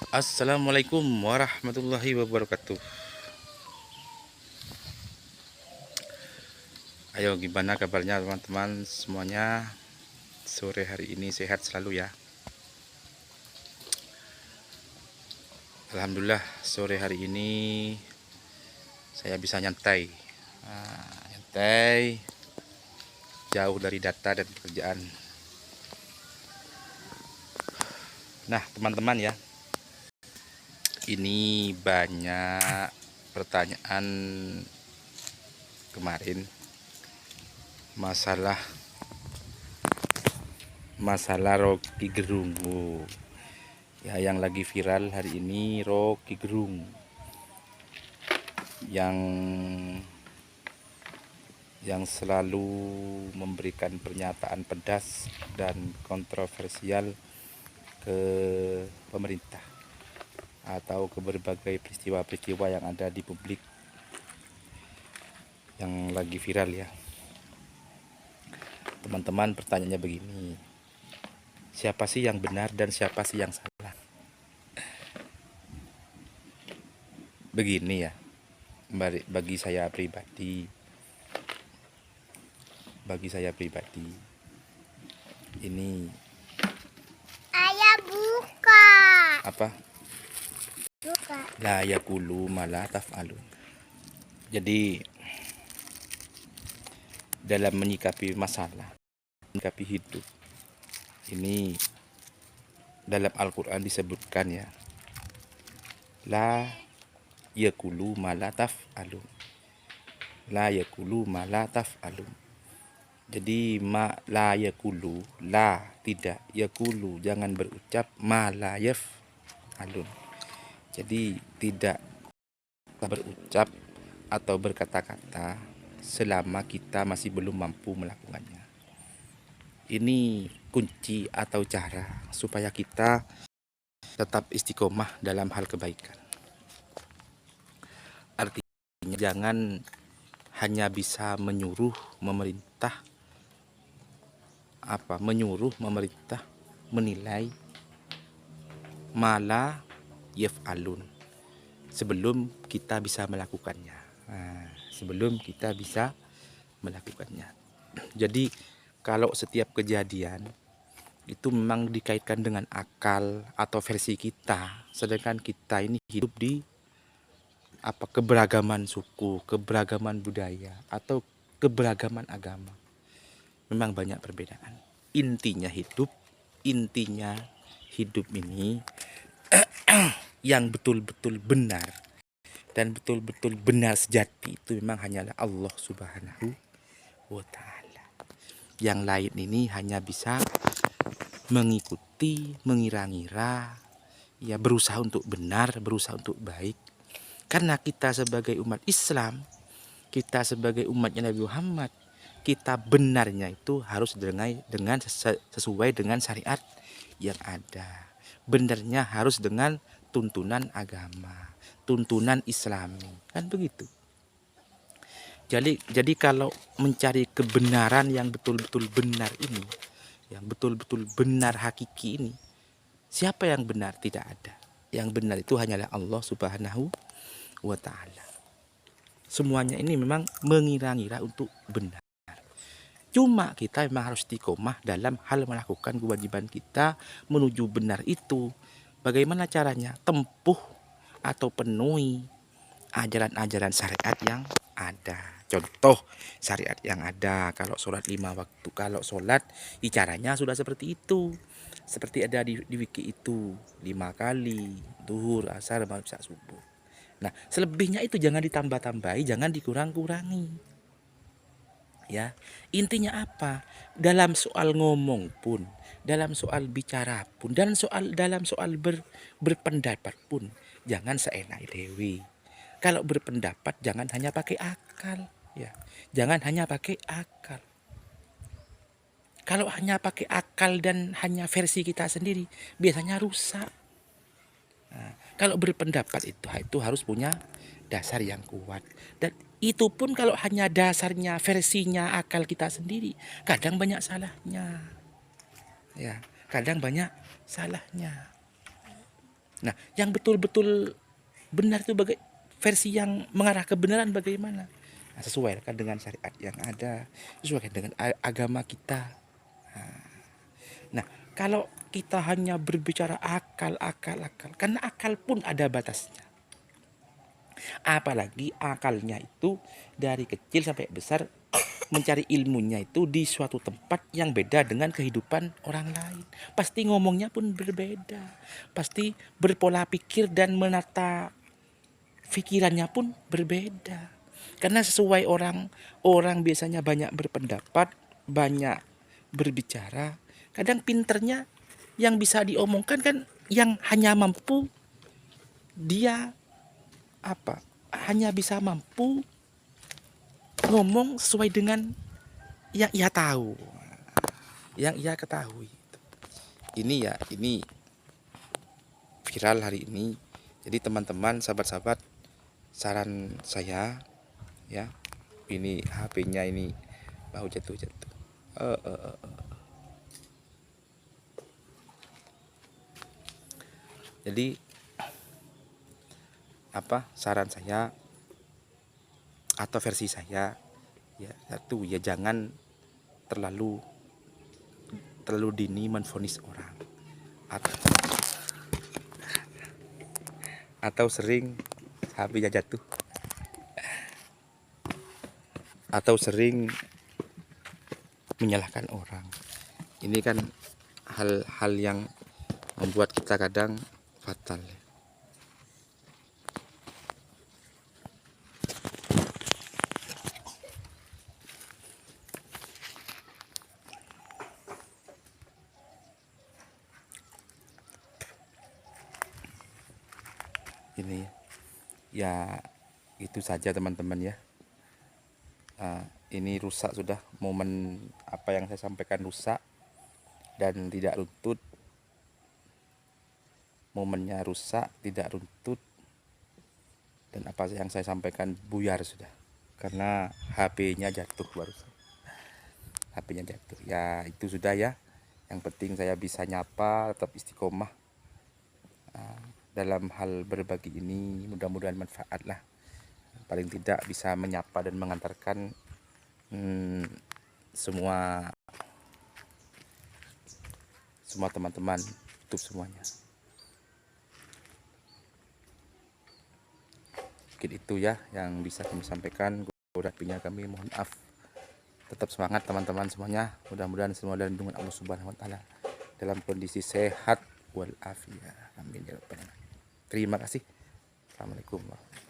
Assalamualaikum warahmatullahi wabarakatuh. Ayo, gimana kabarnya teman-teman semuanya? Sore hari ini sehat selalu ya. Alhamdulillah, sore hari ini saya bisa nyantai. Nyantai jauh dari data dan pekerjaan. Nah, teman-teman ya, ini banyak pertanyaan kemarin masalah Rocky Gerung. Ya, yang lagi viral hari ini Rocky Gerung yang selalu memberikan pernyataan pedas dan kontroversial ke pemerintah atau ke berbagai peristiwa-peristiwa yang ada di publik yang lagi viral ya. Teman-teman, pertanyaannya begini, siapa sih yang benar dan siapa sih yang salah? Begini ya, bagi saya pribadi ini Ayah buka. apa? Buka. La yakulu malah taf'alun. Jadi dalam menyikapi masalah, menyikapi hidup, ini dalam Al-Quran disebutkan ya, la yakulu malah taf'alun, la yakulu malah taf'alun. Jadi la yakulu, la tidak, yakulu jangan berucap, ma la yaf'alun. Jadi tidak berucap atau berkata-kata selama kita masih belum mampu melakukannya. Ini kunci atau cara supaya kita tetap istiqomah dalam hal kebaikan. Artinya jangan hanya bisa menyuruh pemerintah menilai mala yaf'alun sebelum kita bisa melakukannya. Jadi kalau setiap kejadian itu memang dikaitkan dengan akal atau versi kita, sedangkan kita ini hidup di keberagaman suku, keberagaman budaya, atau keberagaman agama. Memang banyak perbedaan. Intinya hidup ini yang betul-betul benar dan betul-betul benar sejati itu memang hanyalah Allah Subhanahu wa Ta'ala. Yang lain ini hanya bisa mengikuti, mengira-ngira, ya berusaha untuk benar, berusaha untuk baik. Karena kita sebagai umat Islam, kita sebagai umatnya Nabi Muhammad, kita benarnya itu harus dengan sesuai dengan syariat yang ada. Benarnya harus dengan tuntunan agama, tuntunan Islami, kan begitu. Jadi kalau mencari kebenaran yang betul-betul benar ini, yang betul-betul benar hakiki ini, siapa yang benar? Tidak ada. Yang benar itu hanyalah Allah Subhanahu wa Ta'ala. Semuanya ini memang mengira-ngira untuk benar. Cuma kita memang harus istiqomah dalam hal melakukan kewajiban kita menuju benar itu. Bagaimana caranya? Tempuh atau penuhi ajaran-ajaran syariat yang ada. Contoh syariat yang ada, kalau sholat 5 waktu, kalau sholat caranya sudah seperti itu. Seperti ada di wiki itu, 5 kali, duhur, asar, maghrib, isya, subuh. Nah, selebihnya itu jangan ditambah-tambahi, jangan dikurang-kurangi. Ya, intinya apa? Dalam soal ngomong pun, dalam soal bicara pun, dan dalam soal berpendapat pun, jangan seenak dewi. Kalau berpendapat jangan hanya pakai akal, ya. Jangan hanya pakai akal. Kalau hanya pakai akal dan hanya versi kita sendiri, biasanya rusak. Nah, kalau berpendapat itu harus punya dasar yang kuat, dan itu pun kalau hanya dasarnya versinya akal kita sendiri, kadang banyak salahnya. Ya, kadang banyak salahnya. Nah, yang betul-betul benar itu versi yang mengarah kebenaran bagaimana? Nah, sesuaikan dengan syariat yang ada, sesuaikan dengan agama kita. Nah, kalau kita hanya berbicara akal, karena akal pun ada batasnya. Apalagi akalnya itu dari kecil sampai besar mencari ilmunya itu di suatu tempat yang beda dengan kehidupan orang lain. Pasti ngomongnya pun berbeda. Pasti berpola pikir dan menata pikirannya pun berbeda. Karena sesuai orang biasanya banyak berpendapat, banyak berbicara. Kadang pinternya yang bisa diomongkan kan yang hanya mampu dia apa? Hanya bisa mampu ngomong sesuai dengan yang ia tahu, yang ia ketahui. Ini viral hari ini. Jadi teman-teman, sahabat-sahabat, saran saya ya, ini HP-nya ini mau jatuh. Jadi apa saran saya atau versi saya ya, satu ya, jangan terlalu dini menvonis orang, atau sering HP-nya jatuh, atau sering menyalahkan orang. Ini kan hal-hal yang membuat kita kadang fatal. Ini ya, itu saja teman-teman ya. Ini rusak sudah, momen apa yang saya sampaikan rusak dan tidak runtut, momennya rusak, tidak runtut, dan apa yang saya sampaikan buyar sudah karena HP-nya jatuh barusan. HP-nya jatuh ya, itu sudah ya. Yang penting saya bisa nyapa, tetap istiqomah dalam hal berbagi ini. Mudah-mudahan manfaat lah, paling tidak bisa menyapa dan mengantarkan semua teman-teman, tutup semuanya. Mungkin itu ya yang bisa kami sampaikan. Kurang kami mohon maaf. Tetap semangat teman-teman semuanya. Mudah-mudahan semua dalam lindungan Allah Subhanahu wa taala, dalam kondisi sehat walafiat. Amin ya rabbal alamin. Terima kasih. Assalamualaikum warahmatullahi wabarakatuh.